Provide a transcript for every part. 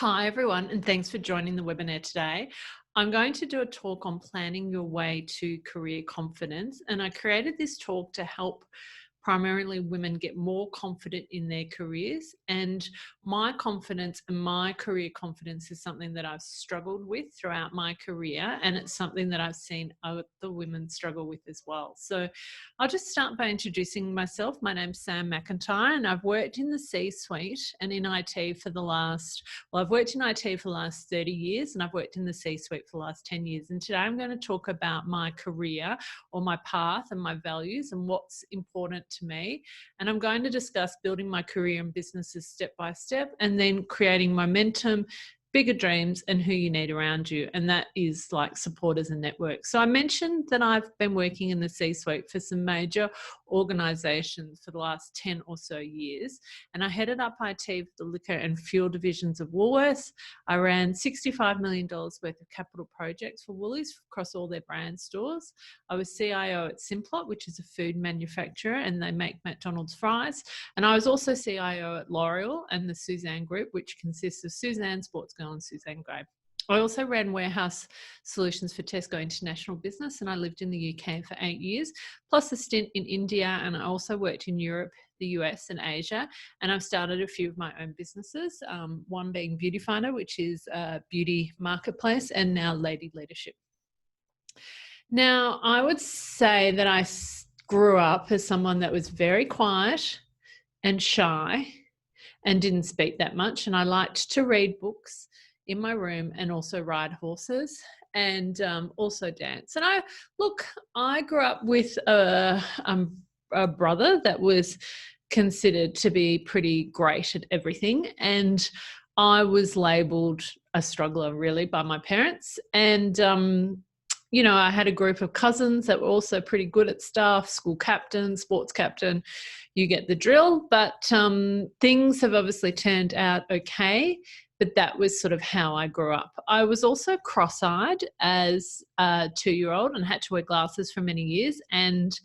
Hi everyone, and thanks for joining the webinar today. I'm going to do a talk on planning your way to career confidence, and I created this talk to help primarily women get more confident in their careers. And my confidence and my career confidence is something that I've struggled with throughout my career, and it's something that I've seen other women struggle with as well. So I'll just start by introducing myself. My name's Sam McIntyre, and I've worked in the C-suite and in IT for the last, I've worked in IT for the last 30 years, and I've worked in the C-suite for the last 10 years. And today I'm going to talk about my career, or my path, and my values, and what's important to me. And I'm going to discuss building my career and businesses step by step, and then creating momentum, bigger dreams, and who you need around you. And that is like supporters and networks. So I mentioned that I've been working in the C-suite for some major organizations for the last 10 or so years. And I headed up IT for the liquor and fuel divisions of Woolworths. I ran $65 million worth of capital projects for Woolies across all their brand stores. I was CIO at Simplot, which is a food manufacturer, and they make McDonald's fries. And I was also CIO at L'Oreal and the Suzanne Group, which consists of Suzanne Sportsgirl and Suzanne Grey. I also ran warehouse solutions for Tesco International Business, and I lived in the UK for 8 years, plus a stint in India, and I also worked in Europe, the US and Asia, and I've started a few of my own businesses, one being Beauty Finder, which is a beauty marketplace, and now Lady Leadership. Now, I would say that I grew up as someone that was very quiet and shy and didn't speak that much, and I liked to read books in my room and also ride horses and also dance. And I grew up with a brother that was considered to be pretty great at everything, and I was labelled a struggler really by my parents. And I had a group of cousins that were also pretty good at stuff, school captain, sports captain, you get the drill. But things have obviously turned out okay, but that was sort of how I grew up. I was also cross-eyed as a 2-year-old and had to wear glasses for many years. And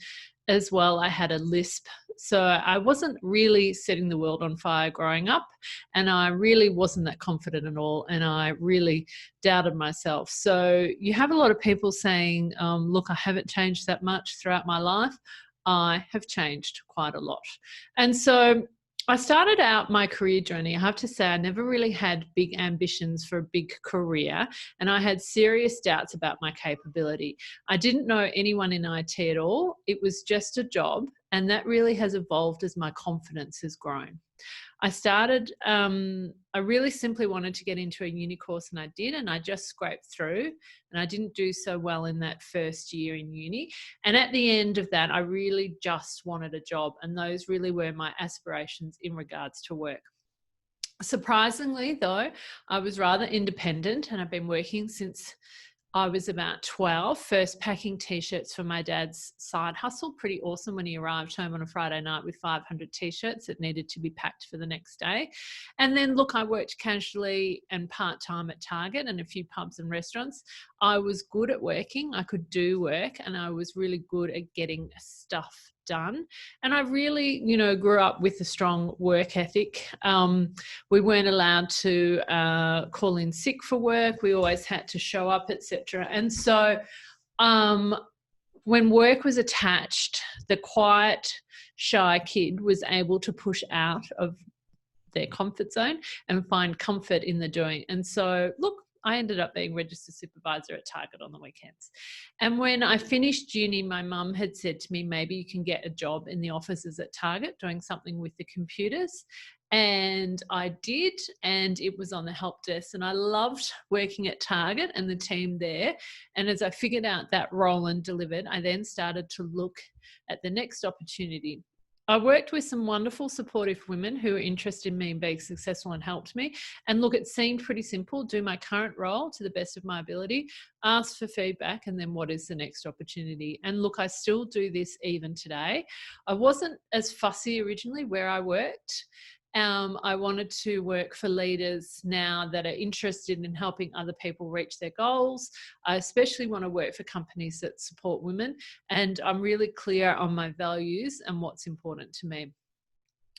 as well, I had a lisp. So I wasn't really setting the world on fire growing up, and I really wasn't that confident at all, and I really doubted myself. So you have a lot of people saying, look, I haven't changed that much throughout my life. I have changed quite a lot. And so I started out my career journey. I have to say I never really had big ambitions for a big career, and I had serious doubts about my capability. I didn't know anyone in IT at all. It was just a job, and that really has evolved as my confidence has grown. I really simply wanted to get into a uni course, and I did, and I just scraped through, and I didn't do so well in that first year in uni. And at the end of that, I really just wanted a job, and those really were my aspirations in regards to work. Surprisingly though, I was rather independent, and I've been working since I was about 12, first packing t-shirts for my dad's side hustle. Pretty awesome when he arrived home on a Friday night with 500 t-shirts that needed to be packed for the next day. And then look, I worked casually and part-time at Target and a few pubs and restaurants. I was good at working. I could do work, and I was really good at getting stuff done. And I really, grew up with a strong work ethic. We weren't allowed to call in sick for work. We always had to show up, etc. And so when work was attached, the quiet, shy kid was able to push out of their comfort zone and find comfort in the doing. And so, look, I ended up being registered supervisor at Target on the weekends. And when I finished uni, my mum had said to me, maybe you can get a job in the offices at Target doing something with the computers. And I did, and it was on the help desk, and I loved working at Target and the team there. And as I figured out that role and delivered, I then started to look at the next opportunity. I worked with some wonderful supportive women who were interested in me being successful and helped me. And look, it seemed pretty simple. Do my current role to the best of my ability, ask for feedback, and then what is the next opportunity? And look, I still do this even today. I wasn't as fussy originally where I worked. I wanted to work for leaders now that are interested in helping other people reach their goals. I especially want to work for companies that support women, and I'm really clear on my values and what's important to me.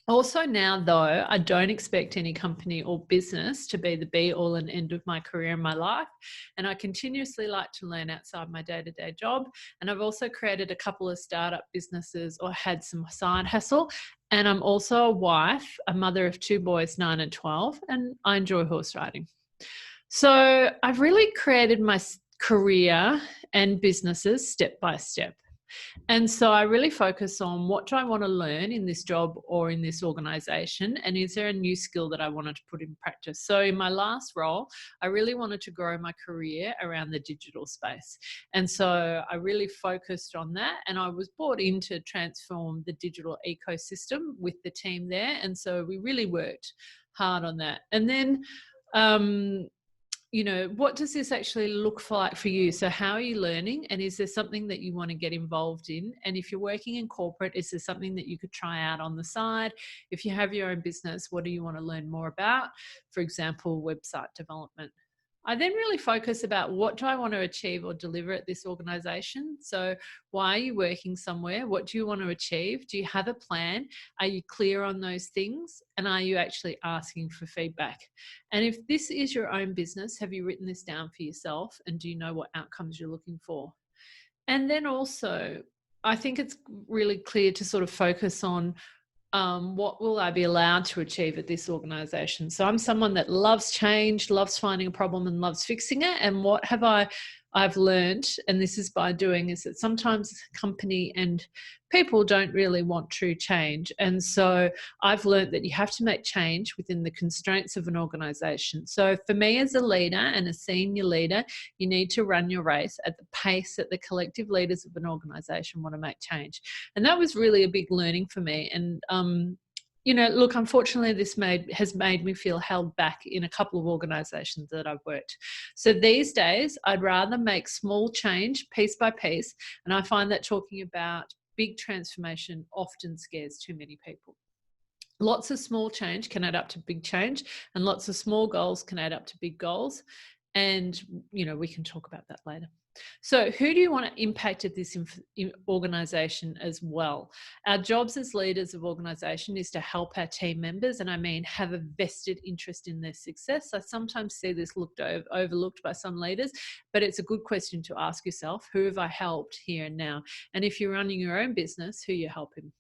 Also now, though, I don't expect any company or business to be the be all and end of my career and my life. And I continuously like to learn outside my day-to-day job. And I've also created a couple of startup businesses or had some side hustle. And I'm also a wife, a mother of 2 boys, 9 and 12, and I enjoy horse riding. So I've really created my career and businesses step by step. And so I really focus on what do I want to learn in this job or in this organization? And is there a new skill that I wanted to put in practice? So in my last role, I really wanted to grow my career around the digital space. And so I really focused on that. And I was brought in to transform the digital ecosystem with the team there. And so we really worked hard on that. And then, what does this actually look like for you? So how are you learning? And is there something that you want to get involved in? And if you're working in corporate, is there something that you could try out on the side? If you have your own business, what do you want to learn more about? For example, website development. I then really focus about what do I want to achieve or deliver at this organization? So why are you working somewhere? What do you want to achieve? Do you have a plan? Are you clear on those things? And are you actually asking for feedback? And if this is your own business, have you written this down for yourself? And do you know what outcomes you're looking for? And then also, I think it's really clear to sort of focus on what will I be allowed to achieve at this organization? So I'm someone that loves change, loves finding a problem and loves fixing it. And what have I've learned, and this is by doing, is that sometimes company and people don't really want true change. And so I've learned that you have to make change within the constraints of an organization. So for me as a leader and a senior leader, you need to run your race at the pace that the collective leaders of an organization want to make change. And that was really a big learning for me. And look, unfortunately, this has made me feel held back in a couple of organizations that I've worked. So these days, I'd rather make small change piece by piece. And I find that talking about big transformation often scares too many people. Lots of small change can add up to big change, and lots of small goals can add up to big goals. And, we can talk about that later. So who do you want to impact at this organization as well? Our jobs as leaders of organization is to help our team members, and I mean have a vested interest in their success. I sometimes see this overlooked by some leaders, but it's a good question to ask yourself: who have I helped here and now? And if you're running your own business, who are you helping?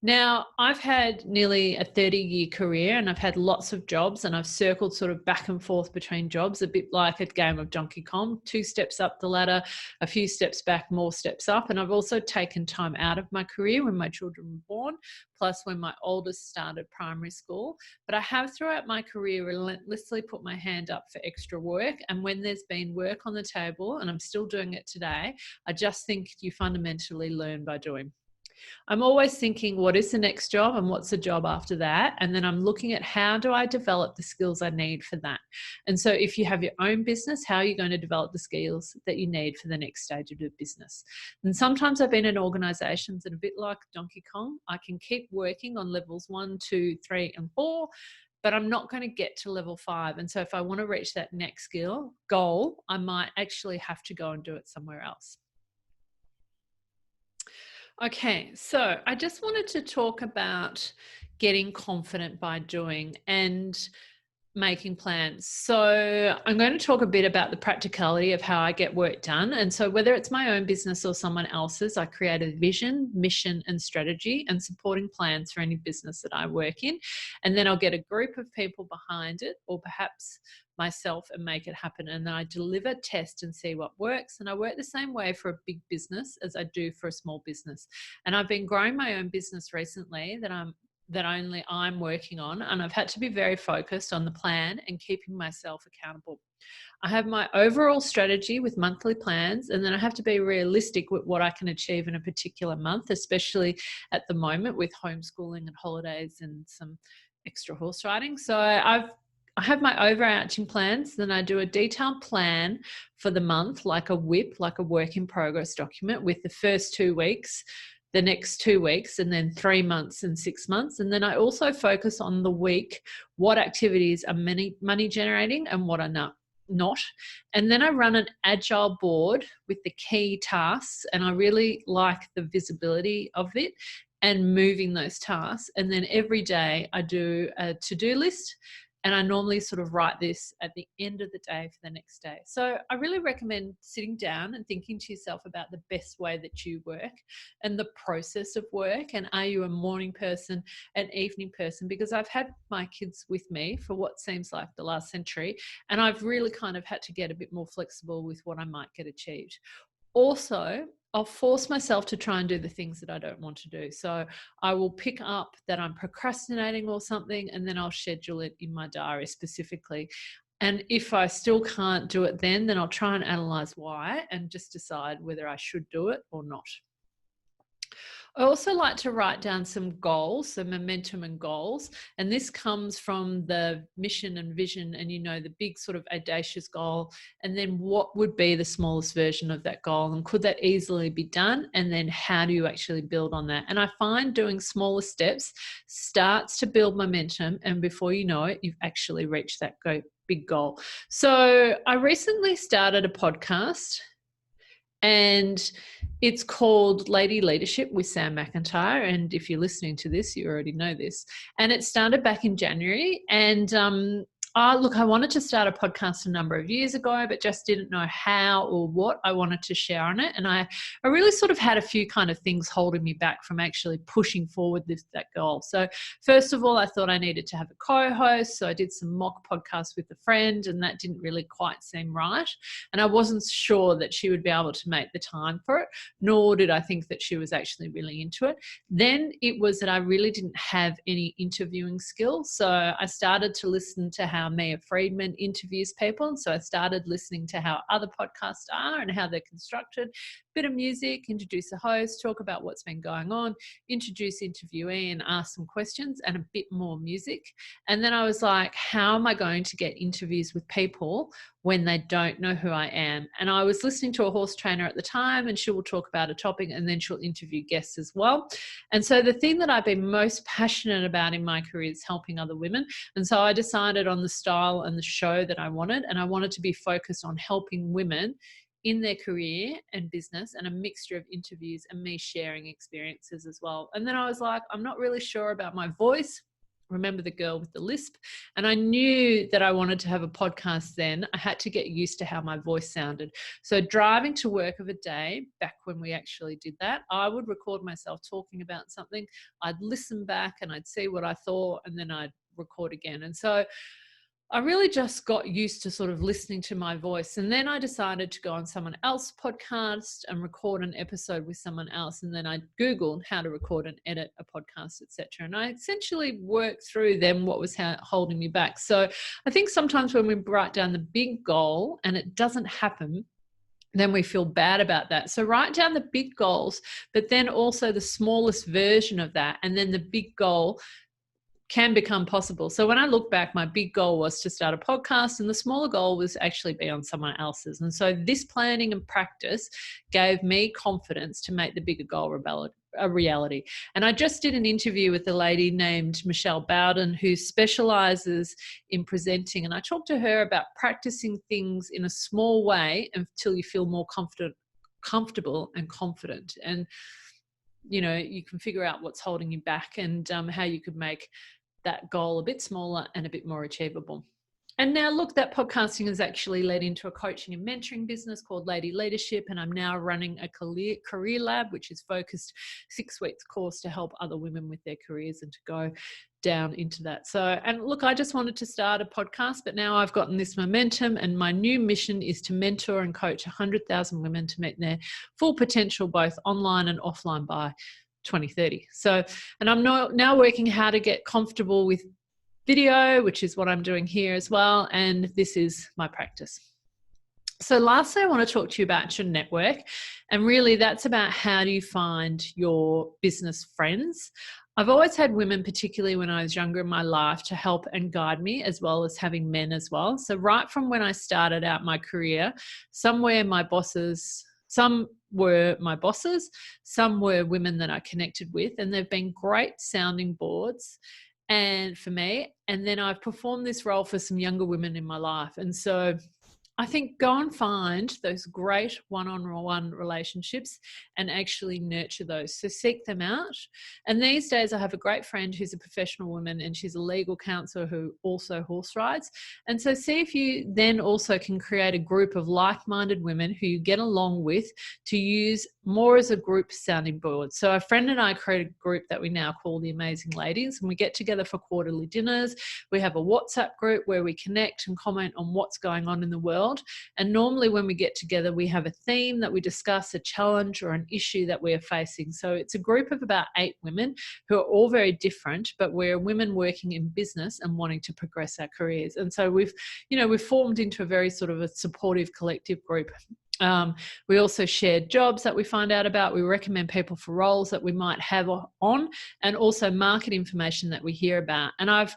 Now, I've had nearly a 30-year career and I've had lots of jobs, and I've circled sort of back and forth between jobs, a bit like a game of Donkey Kong, 2 steps up the ladder, a few steps back, more steps up. And I've also taken time out of my career when my children were born, plus when my oldest started primary school. But I have throughout my career relentlessly put my hand up for extra work. And when there's been work on the table, and I'm still doing it today, I just think you fundamentally learn by doing. I'm always thinking, what is the next job and what's the job after that? And then I'm looking at how do I develop the skills I need for that? And so if you have your own business, how are you going to develop the skills that you need for the next stage of your business? And sometimes I've been in organizations that are a bit like Donkey Kong. I can keep working on levels 1, 2, 3, and 4, but I'm not going to get to level 5. And so if I want to reach that next goal, I might actually have to go and do it somewhere else. Okay, so I just wanted to talk about getting confident by doing and making plans. So I'm going to talk a bit about the practicality of how I get work done. And so whether it's my own business or someone else's, I create a vision, mission, and strategy and supporting plans for any business that I work in. And then I'll get a group of people behind it, or perhaps myself, and make it happen. And then I deliver, test, and see what works. And I work the same way for a big business as I do for a small business. And I've been growing my own business recently that only I'm working on, and I've had to be very focused on the plan and keeping myself accountable. I have my overall strategy with monthly plans, and then I have to be realistic with what I can achieve in a particular month, especially at the moment with homeschooling and holidays and some extra horse riding. So I have my overarching plans, then I do a detailed plan for the month, like a WIP, like a work in progress document, with the first 2 weeks, the next 2 weeks, and then 3 months and 6 months. And then I also focus on the week, what activities are money generating and what are not. And then I run an Agile board with the key tasks, and I really like the visibility of it. and moving those tasks. And then every day I do a to-do list, and I normally sort of write this at the end of the day for the next day. So I really recommend sitting down and thinking to yourself about the best way that you work and the process of work. And are you a morning person, an evening person? Because I've had my kids with me for what seems like the last century, and I've really kind of had to get a bit more flexible with what I might get achieved. Also, I'll force myself to try and do the things that I don't want to do. So I will pick up that I'm procrastinating or something, and then I'll schedule it in my diary specifically. And if I still can't do it then I'll try and analyze why and just decide whether I should do it or not. I also like to write down some goals, some momentum and goals. And this comes from the mission and vision and, the big sort of audacious goal. And then what would be the smallest version of that goal? And could that easily be done? And then how do you actually build on that? And I find doing smaller steps starts to build momentum. And before you know it, you've actually reached that big goal. So I recently started a podcast, and it's called Lady Leadership with Sam McIntyre. And if you're listening to this, you already know this. And it started back in January. And I wanted to start a podcast a number of years ago, but just didn't know how or what I wanted to share on it. And I really sort of had a few kind of things holding me back from actually pushing forward that goal. So first of all, I thought I needed to have a co-host. So I did some mock podcasts with a friend, and that didn't really quite seem right. And I wasn't sure that she would be able to make the time for it, nor did I think that she was actually really into it. Then it was that I really didn't have any interviewing skills. So I started to listen to how Mia Friedman interviews people. And so I started listening to how other podcasts are and how they're constructed. Bit of music, introduce the host, talk about what's been going on, introduce interviewee and ask some questions, and a bit more music. And then I was like, how am I going to get interviews with people when they don't know who I am? And I was listening to a horse trainer at the time, and she will talk about a topic and then she'll interview guests as well. And so the thing that I've been most passionate about in my career is helping other women. And so I decided on the style and the show that I wanted, and I wanted to be focused on helping women in their career and business, and a mixture of interviews and me sharing experiences as well. And then I was like, I'm not really sure about my voice. Remember the girl with the lisp? And I knew that I wanted to have a podcast then. I had to get used to how my voice sounded. So driving to work of a day, back when we actually did that, I would record myself talking about something. I'd listen back and I'd see what I thought, and then I'd record again. And so I really just got used to sort of listening to my voice. And then I decided to go on someone else's podcast and record an episode with someone else. And then I Googled how to record and edit a podcast, etc. And I essentially worked through them what was holding me back. So I think sometimes when we write down the big goal and it doesn't happen, then we feel bad about that. So write down the big goals, but then also the smallest version of that. And then the big goal can become possible. So when I look back, my big goal was to start a podcast, and the smaller goal was actually be on someone else's. And so this planning and practice gave me confidence to make the bigger goal a reality. And I just did an interview with a lady named Michelle Bowden, who specializes in presenting. And I talked to her about practicing things in a small way until you feel more comfortable and confident. And you can figure out what's holding you back, and how you could make that goal a bit smaller and a bit more achievable. And now look, that podcasting has actually led into a coaching and mentoring business called Lady Leadership. And I'm now running a career lab, which is focused 6 weeks course to help other women with their careers and to go down into that. So, and look, I just wanted to start a podcast, but now I've gotten this momentum, and my new mission is to mentor and coach 100,000 women to meet their full potential, both online and offline, by 2030. So, and I'm now working how to get comfortable with video, which is what I'm doing here as well. And this is my practice. So lastly, I want to talk to you about your network. And really that's about how do you find your business friends. I've always had women, particularly when I was younger in my life, to help and guide me, as well as having men as well. So right from when I started out my career, some were my bosses, some were women that I connected with, and they've been great sounding boards and for me. And then I've performed this role for some younger women in my life. And so I think go and find those great one-on-one relationships and actually nurture those. So seek them out. And these days I have a great friend who's a professional woman, and she's a legal counselor who also horse rides. And so see if you then also can create a group of like-minded women who you get along with to use more as a group sounding board. So a friend and I created a group that we now call the Amazing Ladies, and we get together for quarterly dinners. We have a WhatsApp group where we connect and comment on what's going on in the world. And normally when we get together, we have a theme that we discuss, a challenge or an issue that we are facing. So it's a group of about 8 women who are all very different, but we're women working in business and wanting to progress our careers. And so we've formed into a very sort of a supportive collective group. We also share jobs that we find out about. We recommend people for roles that we might have on, and also market information that we hear about. And I've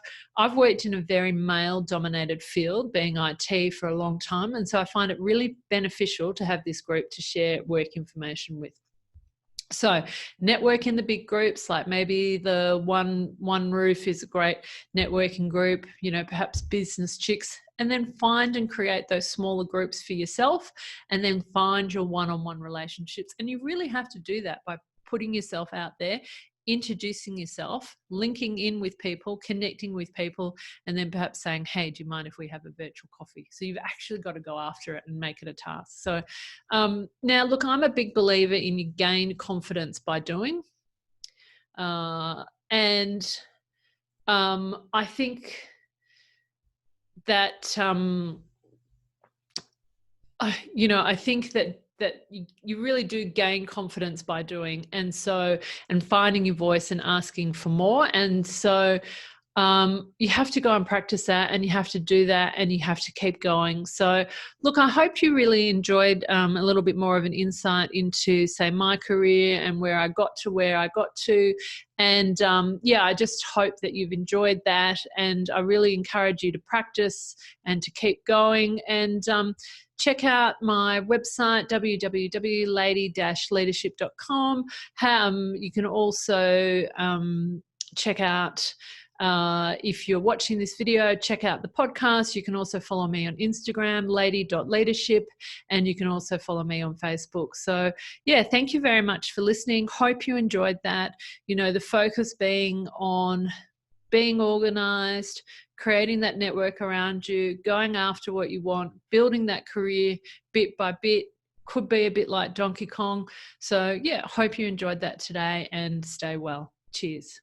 worked in a very male-dominated field, being IT, for a long time, and so I find it really beneficial to have this group to share work information with. So network in the big groups, like maybe the one roof is a great networking group, perhaps business chicks, and then find and create those smaller groups for yourself, and then find your one-on-one relationships. And you really have to do that by putting yourself out there, introducing yourself, linking in with people, connecting with people, and then perhaps saying, hey, do you mind if we have a virtual coffee? So you've actually got to go after it and make it a task. So now, look, I'm a big believer in you gain confidence by doing. I think that, I think that you really do gain confidence by doing, and finding your voice and asking for more. And so you have to go and practice that, and you have to do that, and you have to keep going. So look, I hope you really enjoyed a little bit more of an insight into, say, my career and where I got to. And I just hope that you've enjoyed that, and I really encourage you to practice and to keep going. And check out my website, www.lady-leadership.com. You can also check out, if you're watching this video, check out the podcast. You can also follow me on Instagram, lady.leadership, and you can also follow me on Facebook. So yeah, thank you very much for listening. Hope you enjoyed that. The focus being on being organized, creating that network around you, going after what you want, building that career bit by bit. Could be a bit like Donkey Kong. So yeah, hope you enjoyed that today, and stay well. Cheers.